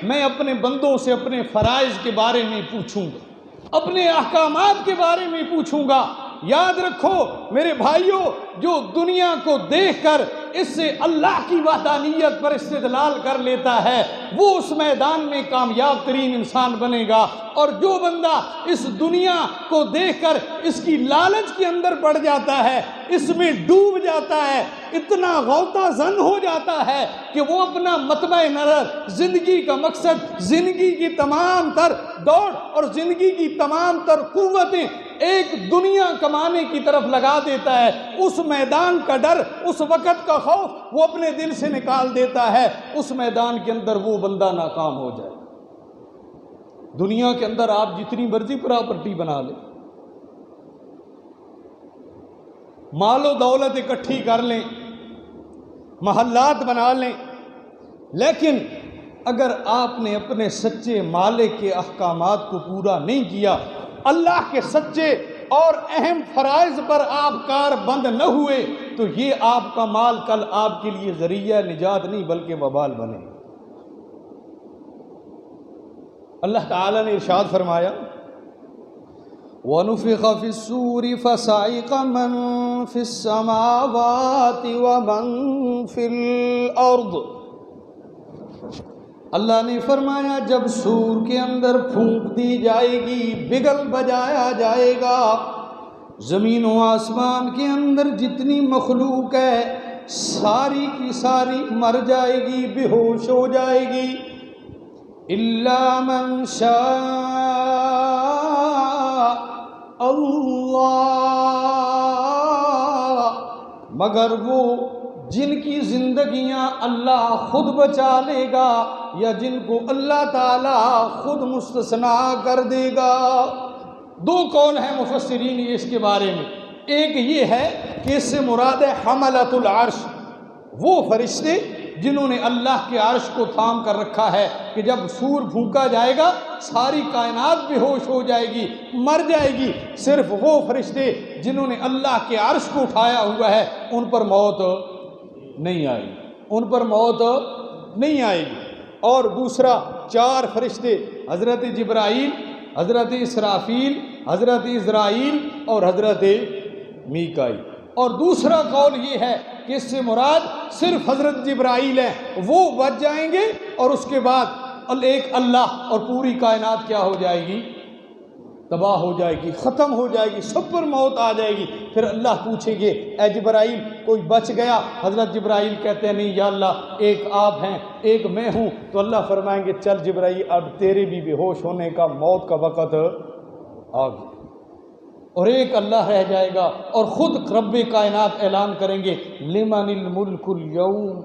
میں اپنے بندوں سے اپنے فرائض کے بارے میں پوچھوں گا، اپنے احکامات کے بارے میں پوچھوں گا۔ یاد رکھو میرے بھائیوں، جو دنیا کو دیکھ کر اس سے اللہ کی وحدانیت پر استدلال کر لیتا ہے وہ اس میدان میں کامیاب ترین انسان بنے گا، اور جو بندہ اس دنیا کو دیکھ کر اس کی لالچ کے اندر پڑ جاتا ہے، اس میں ڈوب جاتا ہے، اتنا غوطہ زن ہو جاتا ہے کہ وہ اپنا مطمع نظر، زندگی کا مقصد، زندگی کی تمام تر دوڑ اور زندگی کی تمام تر قوتیں ایک دنیا کمانے کی طرف لگا دیتا ہے، اس میدان کا ڈر، اس وقت کا خوف وہ اپنے دل سے نکال دیتا ہے، اس میدان کے اندر وہ بندہ ناکام ہو جائے۔ دنیا کے اندر آپ جتنی مرضی پراپرٹی بنا لیں، مال و دولت اکٹھی کر لیں، محلات بنا لیں، لیکن اگر آپ نے اپنے سچے مالک کے احکامات کو پورا نہیں کیا، اللہ کے سچے اور اہم فرائض پر آپ کار بند نہ ہوئے، تو یہ آپ کا مال کل آپ کے لیے ذریعہ نجات نہیں بلکہ وبال بنے۔ اللہ تعالیٰ نے ارشاد فرمایا وَنُفِخَ فِي الصُّورِ فَصَعِقَ مَن فِي السَّمَاوَاتِ وَمَن فِي الْأَرْضِ۔ اللہ نے فرمایا جب سور کے اندر پھونک دی جائے گی، بگل بجایا جائے گا، زمین و آسمان کے اندر جتنی مخلوق ہے ساری کی ساری مر جائے گی، بے ہوش ہو جائے گی، الا من شاء اللہ، مگر وہ جن کی زندگیاں اللہ خود بچا لے گا یا جن کو اللہ تعالیٰ خود مستثنا کر دے گا۔ دو قول ہیں مفسرین اس کے بارے میں، ایک یہ ہے کہ اس سے مراد ہے حملۃ العرش، وہ فرشتے جنہوں نے اللہ کے عرش کو تھام کر رکھا ہے کہ جب سور پھونکا جائے گا ساری کائنات بے ہوش ہو جائے گی، مر جائے گی، صرف وہ فرشتے جنہوں نے اللہ کے عرش کو اٹھایا ہوا ہے ان پر موت نہیں آئے گی، ان پر موت نہیں آئے گی۔ اور دوسرا 4 فرشتے، حضرت جبرائیل، حضرت اسرافیل، حضرت اسرائیل اور حضرت میکائیل۔ اور دوسرا قول یہ ہے کہ اس سے مراد صرف حضرت جبرائیل ہیں، وہ بچ جائیں گے اور اس کے بعد ایک اللہ، اور پوری کائنات کیا ہو جائے گی؟ تباہ ہو جائے گی، ختم ہو جائے گی، سب پر موت آ جائے گی۔ پھر اللہ پوچھیں گے اے جبرائیل کوئی بچ گیا؟ حضرت جبرائیل کہتے ہیں نہیں یا اللہ، ایک آپ ہیں ایک میں ہوں۔ تو اللہ فرمائیں گے چل جبرائیل اب تیرے بھی بے ہوش ہونے کا موت کا وقت آ گیا، اور ایک اللہ رہ جائے گا، اور خود رب کائنات اعلان کریں گے لمن الملک اليوم،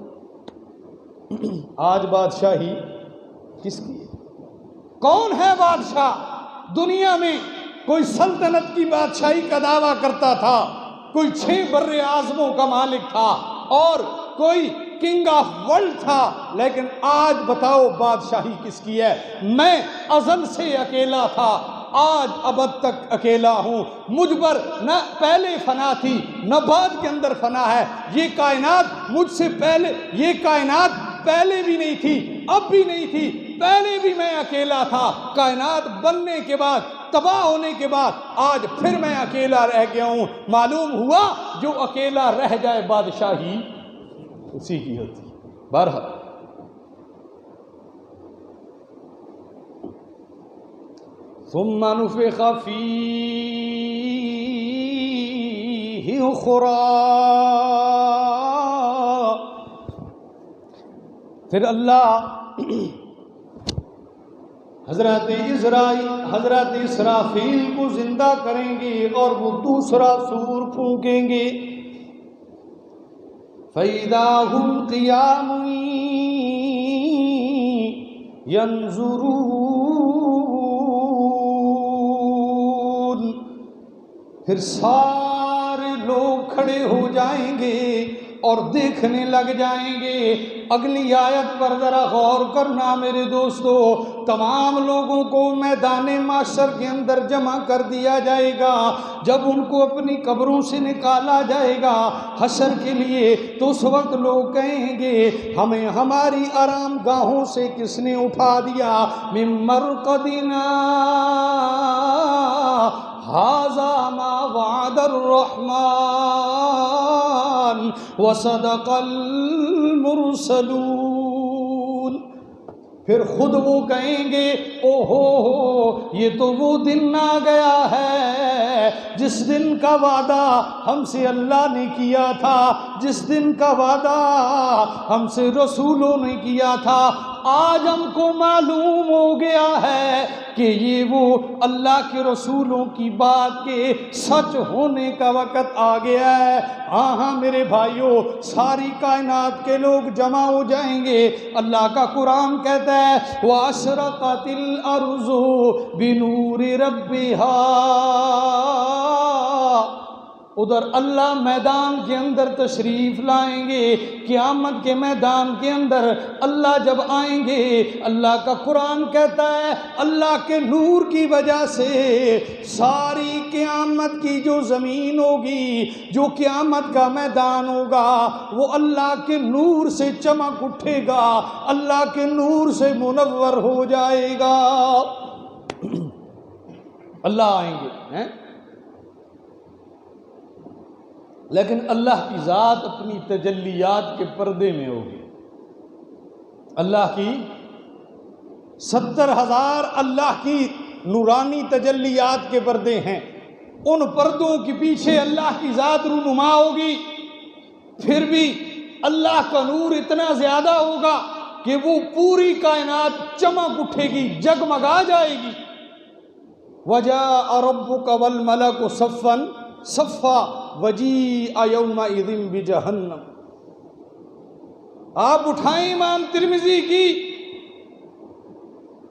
آج بادشاہی کس کی ہے؟ کون ہے بادشاہ؟ دنیا میں کوئی سلطنت کی بادشاہی کا دعویٰ کرتا تھا، کوئی 6 بر اعظموں کا مالک تھا، اور کوئی کنگ آف ورلڈ تھا، لیکن آج بتاؤ بادشاہی کس کی ہے؟ میں ازل سے اکیلا تھا، آج ابد تک اکیلا ہوں، مجھ پر نہ پہلے فنا تھی نہ بعد کے اندر فنا ہے، یہ کائنات مجھ سے پہلے، یہ کائنات پہلے بھی نہیں تھی اب بھی نہیں تھی، پہلے بھی میں اکیلا تھا، کائنات بننے کے بعد، تباہ ہونے کے بعد آج پھر میں اکیلا رہ گیا ہوں۔ معلوم ہوا جو اکیلا رہ جائے بادشاہی اسی کی ہوتی ہے۔ بہرحال ثم نفخ فیہ اخری، پھر اللہ حضرت اسرافیل کو زندہ کریں گے اور وہ دوسرا سور پھونکیں گے، فَإِذَا هُمْ قِيَامٌ يَنْظُرُونَ، پھر سارے لوگ کھڑے ہو جائیں گے اور دیکھنے لگ جائیں گے۔ اگلی آیت پر ذرا غور کرنا میرے دوستو، تمام لوگوں کو میدان محشر کے اندر جمع کر دیا جائے گا۔ جب ان کو اپنی قبروں سے نکالا جائے گا حشر کے لیے، تو اس وقت لوگ کہیں گے ہمیں ہماری آرام گاہوں سے کس نے اٹھا دیا؟ من مرقدنا ھذا ما وعد الرحمن وصدق المرسلون۔ پھر خود وہ کہیں گے او ہو یہ تو وہ دن آ گیا ہے جس دن کا وعدہ ہم سے اللہ نے کیا تھا، جس دن کا وعدہ ہم سے رسولوں نے کیا تھا۔ آج ہم کو معلوم ہو گیا ہے کہ یہ وہ اللہ کے رسولوں کی بات کے سچ ہونے کا وقت آ گیا ہے۔ ہاں میرے بھائیوں، ساری کائنات کے لوگ جمع ہو جائیں گے۔ اللہ کا قرآن کہتا ہے وَأَشْرَقَتِ الْأَرْضُ بِنُورِ رَبِّهَا۔ ادھر اللہ میدان کے اندر تشریف لائیں گے، قیامت کے میدان کے اندر اللہ جب آئیں گے، اللہ کا قرآن کہتا ہے اللہ کے نور کی وجہ سے ساری قیامت کی جو زمین ہوگی، جو قیامت کا میدان ہوگا، وہ اللہ کے نور سے چمک اٹھے گا، اللہ کے نور سے منور ہو جائے گا۔ اللہ آئیں گے لیکن اللہ کی ذات اپنی تجلیات کے پردے میں ہوگی۔ اللہ کی 70,000 اللہ کی نورانی تجلیات کے پردے ہیں، ان پردوں کے پیچھے اللہ کی ذات رونما ہوگی۔ پھر بھی اللہ کا نور اتنا زیادہ ہوگا کہ وہ پوری کائنات چمک اٹھے گی، جگمگا جائے گی۔ وَجَاءَ رَبُّكَ وَالْمَلَكُ صَفًّا صَفًّا وَجِيءَ يَوْمَئِذٍ بِجَهَنَّمَ۔ آپ اٹھائیں امام ترمذی کی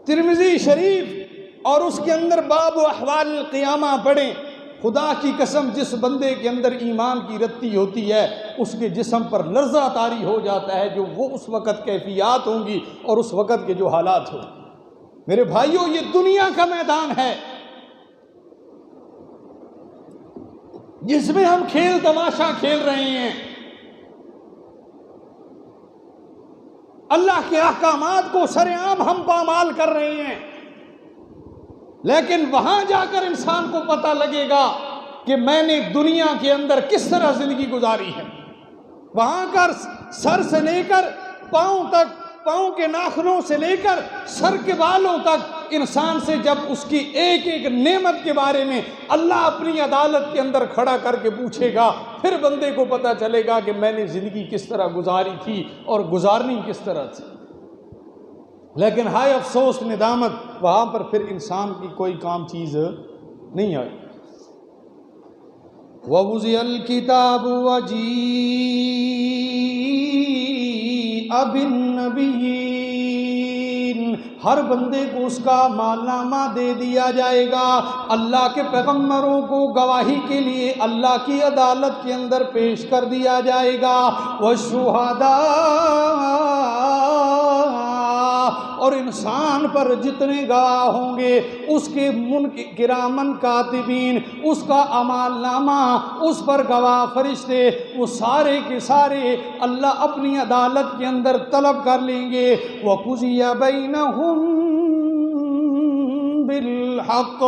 ترمذی شریف اور اس کے اندر باب احوال القیامہ پڑھیں۔ خدا کی قسم، جس بندے کے اندر ایمان کی رتی ہوتی ہے اس کے جسم پر لرزہ طاری ہو جاتا ہے، جو وہ اس وقت کیفیات ہوں گی اور اس وقت کے جو حالات ہوں۔ میرے بھائیوں، یہ دنیا کا میدان ہے جس میں ہم کھیل تماشا کھیل رہے ہیں، اللہ کے احکامات کو سر عام ہم پامال کر رہے ہیں، لیکن وہاں جا کر انسان کو پتہ لگے گا کہ میں نے دنیا کے اندر کس طرح زندگی گزاری ہے۔ وہاں کر سر سے لے کر پاؤں تک، پاؤں کے ناخنوں سے لے کر سر کے بالوں تک، انسان سے جب اس کی ایک ایک نعمت کے بارے میں اللہ اپنی عدالت کے اندر کھڑا کر کے پوچھے گا، پھر بندے کو پتہ چلے گا کہ میں نے زندگی کس طرح گزاری تھی اور گزارنی کس طرح تھی۔ لیکن ہائے افسوس، ندامت، وہاں پر پھر انسان کی کوئی کام چیز نہیں آئی۔ وَوُضِعَ الْكِتَابُ وَجِيءَ بِالنَّبِيِّينَ۔ ہر بندے کو اس کا مالنامہ دے دیا جائے گا۔ اللہ کے پیغمبروں کو گواہی کے لیے اللہ کی عدالت کے اندر پیش کر دیا جائے گا۔ وَالشُّہَدَاء، اور انسان پر جتنے گواہ ہوں گے اس کے کرامن کاتبین، اس کا اعمال نامہ، اس پر گواہ فرشتے، وہ سارے کے سارے اللہ اپنی عدالت کے اندر طلب کر لیں گے۔ وَقُضِيَ بَيْنَهُم بالحق،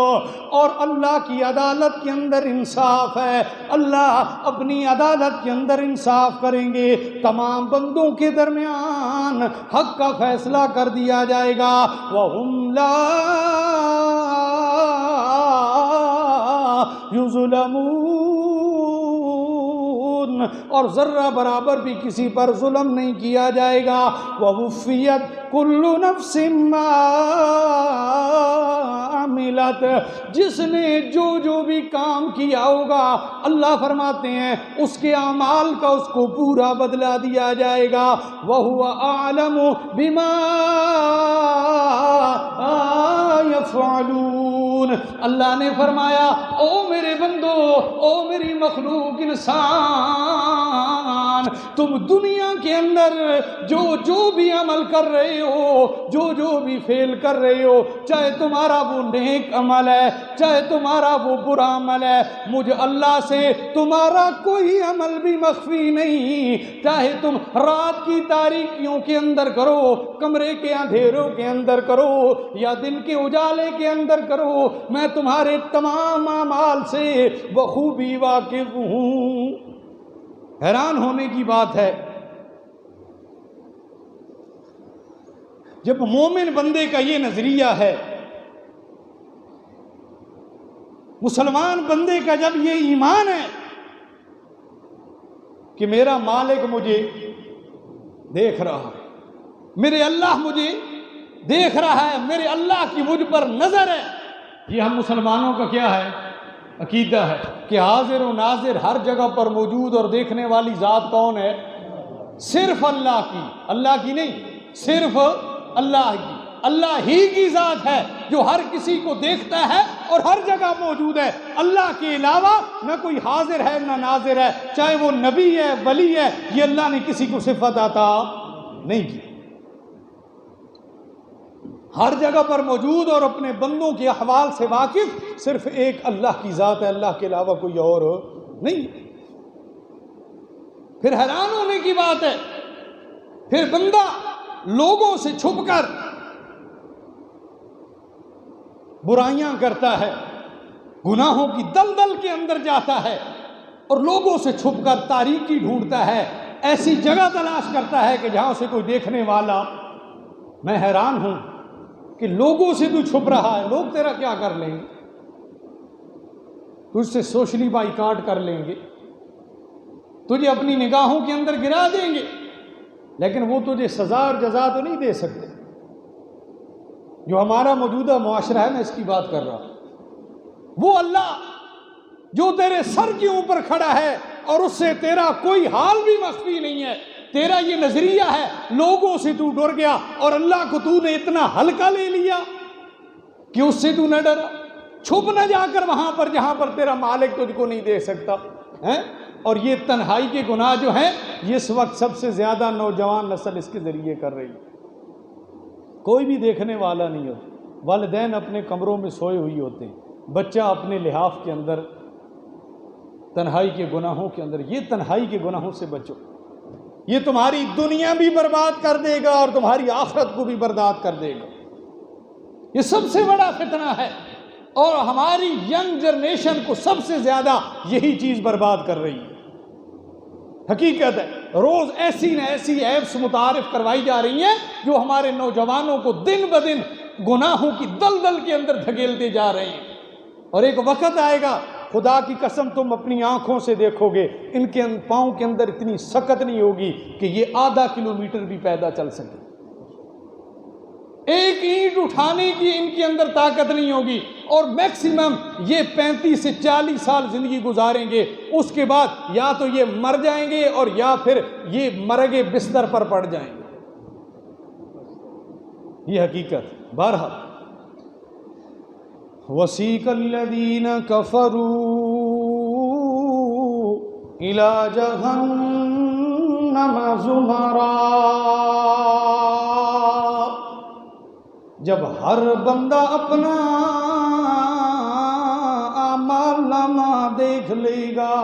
اور اللہ کی عدالت کے اندر انصاف ہے، اللہ اپنی عدالت کے اندر انصاف کریں گے، تمام بندوں کے درمیان حق کا فیصلہ کر دیا جائے گا۔ وَهُمْ لَا يُظْلَمُونَ، اور ذرہ برابر بھی کسی پر ظلم نہیں کیا جائے گا۔ وَوُفِّيَتْ كُلُّ نَفْسٍ مَّا عَمِلَتْ، جس نے جو بھی کام کیا ہوگا، اللہ فرماتے ہیں اس کے اعمال کا اس کو پورا بدلہ دیا جائے گا۔ وَهُوَ أَعْلَمُ بِمَا يَفْعَلُونَ، اللہ نے فرمایا او میرے بندو، او میری مخلوق انسان، تم دنیا کے اندر جو بھی عمل کر رہے ہو، جو بھی فعل کر رہے ہو، چاہے تمہارا وہ نیک عمل ہے، چاہے تمہارا وہ برا عمل ہے، مجھے اللہ سے تمہارا کوئی عمل بھی مخفی نہیں۔ چاہے تم رات کی تاریکیوں کے اندر کرو، کمرے کے اندھیروں کے اندر کرو، یا دن کے اجالے کے اندر کرو، میں تمہارے تمام اعمال سے بخوبی واقف ہوں۔ حیران ہونے کی بات ہے، جب مومن بندے کا یہ نظریہ ہے، مسلمان بندے کا جب یہ ایمان ہے کہ میرا مالک مجھے دیکھ رہا ہے، میرے اللہ مجھے دیکھ رہا ہے، میرے اللہ کی مجھ پر نظر ہے، یہ ہم مسلمانوں کا کیا ہے؟ عقیدہ ہے کہ حاضر و ناظر ہر جگہ پر موجود اور دیکھنے والی ذات کون ہے؟ صرف اللہ کی، اللہ کی نہیں، صرف اللہ کی، اللہ ہی کی ذات ہے جو ہر کسی کو دیکھتا ہے اور ہر جگہ موجود ہے۔ اللہ کے علاوہ نہ کوئی حاضر ہے نہ ناظر ہے، چاہے وہ نبی ہے، ولی ہے، یہ اللہ نے کسی کو صفت عطا نہیں کی۔ ہر جگہ پر موجود اور اپنے بندوں کے احوال سے واقف صرف ایک اللہ کی ذات ہے، اللہ کے علاوہ کوئی اور نہیں۔ پھر حیران ہونے کی بات ہے، پھر بندہ لوگوں سے چھپ کر برائیاں کرتا ہے، گناہوں کی دلدل کے اندر جاتا ہے اور لوگوں سے چھپ کر تاریکی ڈھونڈتا ہے، ایسی جگہ تلاش کرتا ہے کہ جہاں سے کوئی دیکھنے والا۔ میں حیران ہوں کہ لوگوں سے تو چھپ رہا ہے، لوگ تیرا کیا کر لیں گے؟ تجھ سے سوشلی بائیکاٹ کر لیں گے، تجھے اپنی نگاہوں کے اندر گرا دیں گے، لیکن وہ تجھے سزا اور جزا تو نہیں دے سکتے۔ جو ہمارا موجودہ معاشرہ ہے، میں اس کی بات کر رہا ہوں، وہ اللہ جو تیرے سر کے اوپر کھڑا ہے اور اس سے تیرا کوئی حال بھی مخفی نہیں ہے، تیرا یہ نظریہ ہے، لوگوں سے تو ڈر گیا اور اللہ کو تو نے اتنا ہلکا لے لیا کہ اس سے تو نہ ڈرا۔ چھپ نہ جا کر وہاں پر جہاں پر تیرا مالک تجھ کو نہیں دے سکتا ہے۔ اور یہ تنہائی کے گناہ جو ہیں، یہ اس وقت سب سے زیادہ نوجوان نسل اس کے ذریعے کر رہی ہے۔ کوئی بھی دیکھنے والا نہیں ہوتا، والدین اپنے کمروں میں سوئے ہوئی ہوتے ہیں، بچہ اپنے لحاف کے اندر تنہائی کے گناہوں کے اندر۔ یہ تنہائی کے گناہوں سے بچو، یہ تمہاری دنیا بھی برباد کر دے گا اور تمہاری آخرت کو بھی برباد کر دے گا۔ یہ سب سے بڑا فتنہ ہے اور ہماری ینگ جنریشن کو سب سے زیادہ یہی چیز برباد کر رہی ہے۔ حقیقت ہے، روز ایسی نہ ایسی ایپس متعارف کروائی جا رہی ہیں جو ہمارے نوجوانوں کو دن بدن گناہوں کی دلدل کے اندر دھکیلتے جا رہے ہیں۔ اور ایک وقت آئے گا، خدا کی قسم تم اپنی آنکھوں سے دیکھو گے، ان کے پاؤں کے اندر اتنی سکت نہیں ہوگی کہ یہ آدھا کلومیٹر بھی پیدل چل سکے۔ ایک اینٹ اٹھانے کی ان کے اندر طاقت نہیں ہوگی، اور میکسیمم یہ 35 سے 40 سال زندگی گزاریں گے، اس کے بعد یا تو یہ مر جائیں گے اور یا پھر یہ مرگے بستر پر پڑ جائیں گے۔ یہ حقیقت۔ بہرحال وَسِيقَ الَّذِينَ كَفَرُوا إِلَى جَهَنَّمَ زُمَرًا، جب ہر بندہ اپنا اعمال نامہ دیکھ لے گا،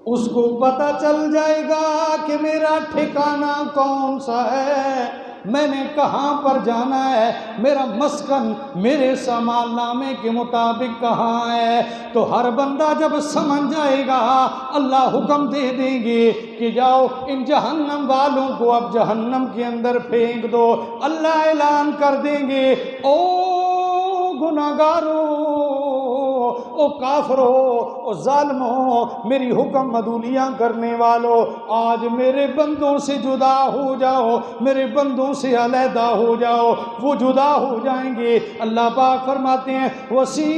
اس کو پتہ چل جائے گا کہ میرا ٹھکانہ کون سا ہے، میں نے کہاں پر جانا ہے، میرا مسکن میرے اعمال نامے کے مطابق کہاں ہے۔ تو ہر بندہ جب سمجھ جائے گا، اللہ حکم دے دیں گے کہ جاؤ ان جہنم والوں کو اب جہنم کے اندر پھینک دو۔ اللہ اعلان کر دیں گے، او گناہگارو، او کافرو، او ظالمو، میری حکم عدولیاں کرنے والو، آج میرے بندوں سے جدا ہو جاؤ، میرے بندوں سے علیحدہ ہو جاؤ۔ وہ جدا ہو جائیں گے۔ اللہ پاک فرماتے ہیں وَسِيقَ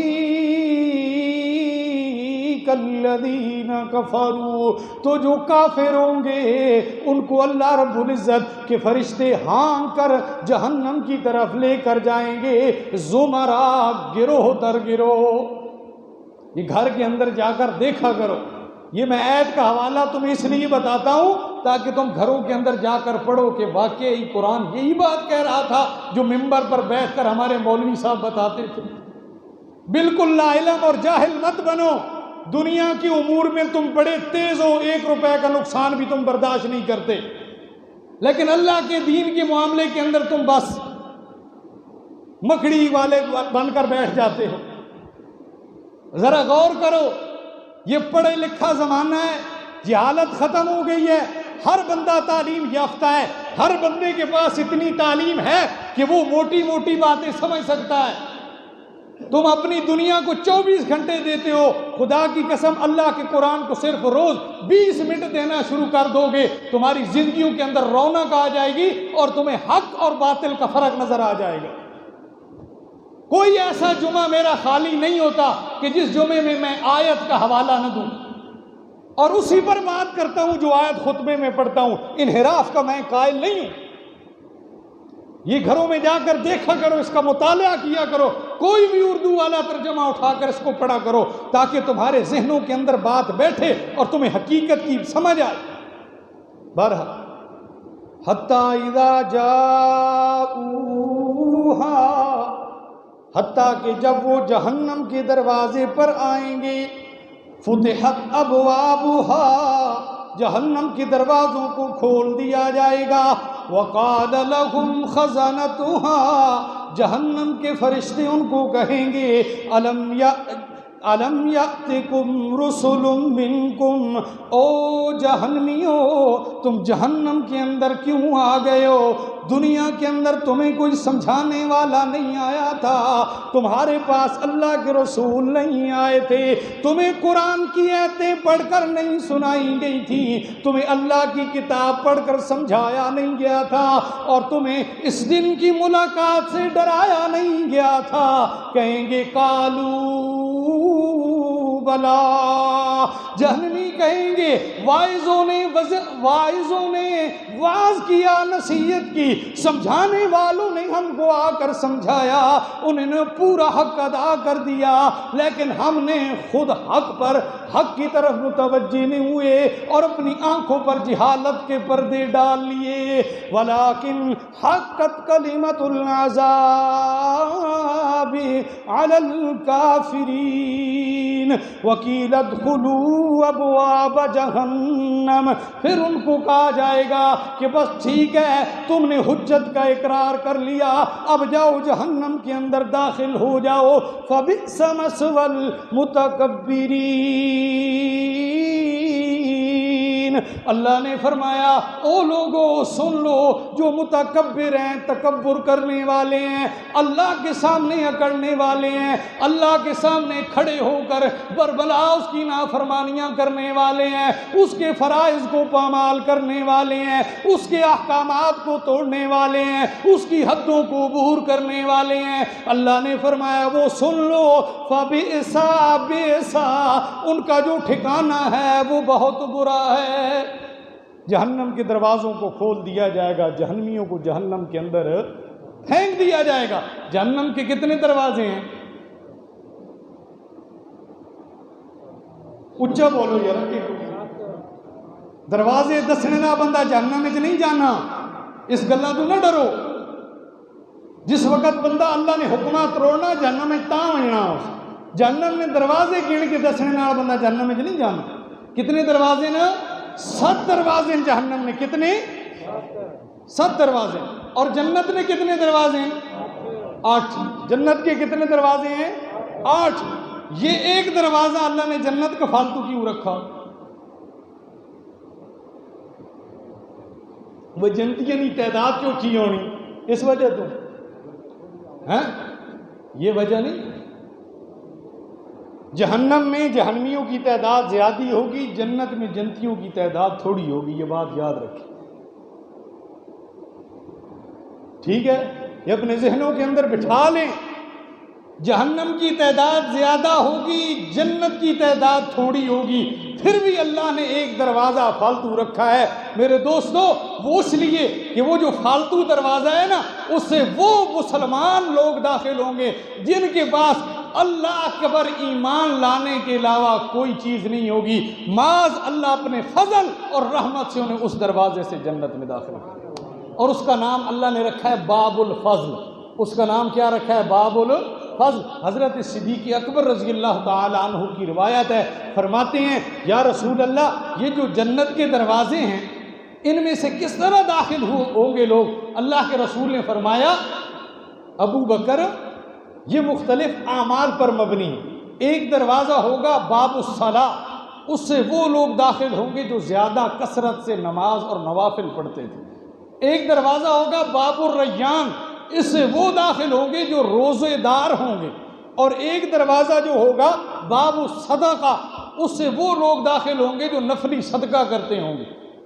الَّذِينَ كَفَرُوا، تو جو کافر ہوں گے ان کو اللہ رب العزت کے فرشتے ہانک کر جہنم کی طرف لے کر جائیں گے، زمرہ، گروہ در گروہ۔ یہ گھر کے اندر جا کر دیکھا کرو یہ میں آیت کا حوالہ تمہیں اس لیے بتاتا ہوں تاکہ تم گھروں کے اندر جا کر پڑھو کہ واقعی قرآن یہی بات کہہ رہا تھا جو منبر پر بیٹھ کر ہمارے مولوی صاحب بتاتے تھے۔ بالکل لا علم اور جاہل مت بنو، دنیا کی امور میں تم بڑے تیز ہو، 1 روپے کا نقصان بھی تم برداشت نہیں کرتے، لیکن اللہ کے دین کے معاملے کے اندر تم بس مکڑی والے بن کر بیٹھ جاتے ہو۔ ذرا غور کرو، یہ پڑھے لکھا زمانہ ہے، جہالت ختم ہو گئی ہے، ہر بندہ تعلیم یافتہ ہے، ہر بندے کے پاس اتنی تعلیم ہے کہ وہ موٹی موٹی باتیں سمجھ سکتا ہے۔ تم اپنی دنیا کو 24 گھنٹے دیتے ہو، خدا کی قسم اللہ کے قرآن کو صرف روز 20 منٹ دینا شروع کر دو گے، تمہاری زندگیوں کے اندر رونق آ جائے گی اور تمہیں حق اور باطل کا فرق نظر آ جائے گا۔ کوئی ایسا جمعہ میرا خالی نہیں ہوتا کہ جس جمعے میں میں آیت کا حوالہ نہ دوں، اور اسی پر بات کرتا ہوں جو آیت خطبے میں پڑھتا ہوں۔ انحراف کا میں قائل نہیں ہوں۔ یہ گھروں میں جا کر دیکھا کرو، اس کا مطالعہ کیا کرو، کوئی بھی اردو والا ترجمہ اٹھا کر اس کو پڑھا کرو تاکہ تمہارے ذہنوں کے اندر بات بیٹھے اور تمہیں حقیقت کی سمجھ آئے۔ بہرحال حتیٰ اذا جاؤہا، حتیٰ کہ جب وہ جہنم کے دروازے پر آئیں گے، فتحت ابوابہا، جہنم کے دروازوں کو کھول دیا جائے گا، وقال لہم خزنتہا، جہنم کے فرشتے ان کو کہیں گے الم یأتکم رسل منکم، او جہنمیو تم جہنم کے اندر کیوں آ گئے ہو؟ دنیا کے اندر تمہیں کوئی سمجھانے والا نہیں آیا تھا، تمہارے پاس اللہ کے رسول نہیں آئے تھے، تمہیں قرآن کی آیتیں پڑھ کر نہیں سنائی گئی تھی، تمہیں اللہ کی کتاب پڑھ کر سمجھایا نہیں گیا تھا، اور تمہیں اس دن کی ملاقات سے ڈرایا نہیں گیا تھا۔ کہیں گے قالوا بلا، جہنمی کہیں گے واعظوں نے واعظ کیا، نصیحت کی، سمجھانے والوں نے ہم کو آ کر سمجھایا، انہوں نے پورا حق ادا کر دیا، لیکن ہم نے خود حق کی طرف متوجہ نہیں ہوئے اور اپنی آنکھوں پر جہالت کے پردے ڈال لیے۔ ولیکن حقت کلمۃ العذاب علی الکافرین وقیل ادخلوا ابواب جہنم، پھر ان کو کہا جائے گا کہ بس ٹھیک ہے، تم نے حجت کا اقرار کر لیا، اب جاؤ جہنم کے اندر داخل ہو جاؤ۔ فبئس مثوى المتکبرین، اللہ نے فرمایا او لوگو سن لو، جو متکبر ہیں، تکبر کرنے والے ہیں، اللہ کے سامنے اکڑنے والے ہیں، اللہ کے سامنے کھڑے ہو کر بربلا اس کی نافرمانیاں کرنے والے ہیں، اس کے فرائض کو پامال کرنے والے ہیں، اس کے احکامات کو توڑنے والے ہیں، اس کی حدوں کو عبور کرنے والے ہیں، اللہ نے فرمایا وہ سن لو، فبئسا بئسا، ان کا جو ٹھکانہ ہے وہ بہت برا ہے۔ جہنم کے دروازوں کو کھول دیا جائے گا، جہنمیوں کو جہنم کے اندر پھینک دیا جائے گا۔ جہنم کے کتنے دروازے ہیں؟ اچھا بولو یار، دروازے دسنے نہ بندہ جہنم میں نہیں جانا، اس گلہ تو نہ ڈرو۔ جس وقت بندہ اللہ نے حکمات توڑنا جہنم میں تاں ہونا، جہنم میں دروازے گن کے دسنے نہ بندہ جہنم میں نہیں جانا۔ کتنے دروازے نا؟ 7 دروازے جہنم میں، کتنے؟ 7 دروازے۔ اور جنت میں کتنے دروازے ہیں؟ 8۔ جنت کے کتنے دروازے ہیں؟ 8۔ یہ ایک دروازہ اللہ نے جنت کا فالتو کیوں رکھا؟ وہ جنتیاں نہیں تعداد کیوں کی ہونی؟ اس وجہ تو ہے، یہ وجہ نہیں۔ جہنم میں جہنمیوں کی تعداد زیادہ ہوگی، جنت میں جنتیوں کی تعداد تھوڑی ہوگی، یہ بات یاد رکھیں، ٹھیک ہے؟ یہ اپنے ذہنوں کے اندر بٹھا لیں۔ جہنم کی تعداد زیادہ ہوگی، جنت کی تعداد تھوڑی ہوگی، پھر بھی اللہ نے ایک دروازہ فالتو رکھا ہے میرے دوستو، وہ اس لیے کہ وہ جو فالتو دروازہ ہے نا، اس سے وہ مسلمان لوگ داخل ہوں گے جن کے پاس اللہ اکبر، ایمان لانے کے علاوہ کوئی چیز نہیں ہوگی، معاذ اللہ اپنے فضل اور رحمت سے انہیں اس دروازے سے جنت میں داخل کیا۔ اور اس کا نام اللہ نے رکھا ہے باب الفضل۔ اس کا نام کیا رکھا ہے؟ باب الفضل۔ حضرت صدیق اکبر رضی اللہ تعالی عنہ کی روایت ہے، فرماتے ہیں یا رسول اللہ، یہ جو جنت کے دروازے ہیں ان میں سے کس طرح داخل ہوں گے لوگ؟ اللہ کے رسول نے فرمایا ابو بکر، یہ مختلف اعمال پر مبنی ہے۔ ایک دروازہ ہوگا باب الصلاۃ، اس سے وہ لوگ داخل ہوں گے جو زیادہ کثرت سے نماز اور نوافل پڑھتے تھے۔ ایک دروازہ ہوگا باب الریان، اس سے وہ داخل ہوں گے جو روزے دار ہوں گے۔ اور ایک دروازہ جو ہوگا باب الصدقہ، اس سے وہ لوگ داخل ہوں گے جو نفلی صدقہ کرتے ہوں گے۔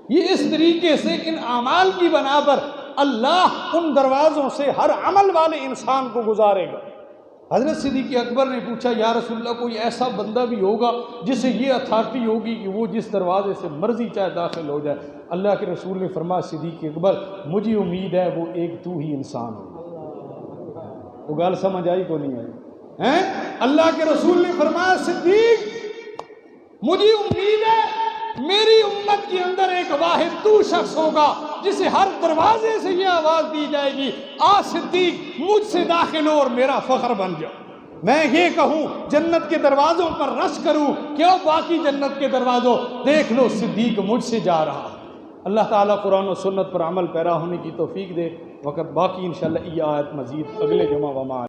یہ اس طریقے سے ان اعمال کی بنا پر اللہ ان دروازوں سے ہر عمل والے انسان کو گزارے گا۔ حضرت صدیق اکبر نے پوچھا یا رسول اللہ، کوئی ایسا بندہ بھی ہوگا جسے یہ اتھارٹی ہوگی کہ وہ جس دروازے سے مرضی چاہے داخل ہو جائے؟ اللہ کے رسول نے فرمایا صدیق اکبر، مجھے امید ہے وہ ایک تو ہی انسان ہوگا۔ وہ گال سمجھ آئی کو نہیں آئی؟ اللہ کے رسول نے فرمایا صدیق، مجھے امید ہے میری امت کے اندر ایک واحد تو شخص ہوگا جسے ہر دروازے سے یہ آواز دی جائے گی، آ صدیق مجھ سے داخل ہو اور میرا فخر بن جاؤ۔ میں یہ کہوں جنت کے دروازوں پر رش کروں، کیوں باقی جنت کے دروازوں دیکھ لو صدیق مجھ سے جا رہا۔ اللہ تعالیٰ قرآن و سنت پر عمل پیرا ہونے کی توفیق دے۔ وقت باقی انشاءاللہ یہ آیت مزید اگلے جمعہ وما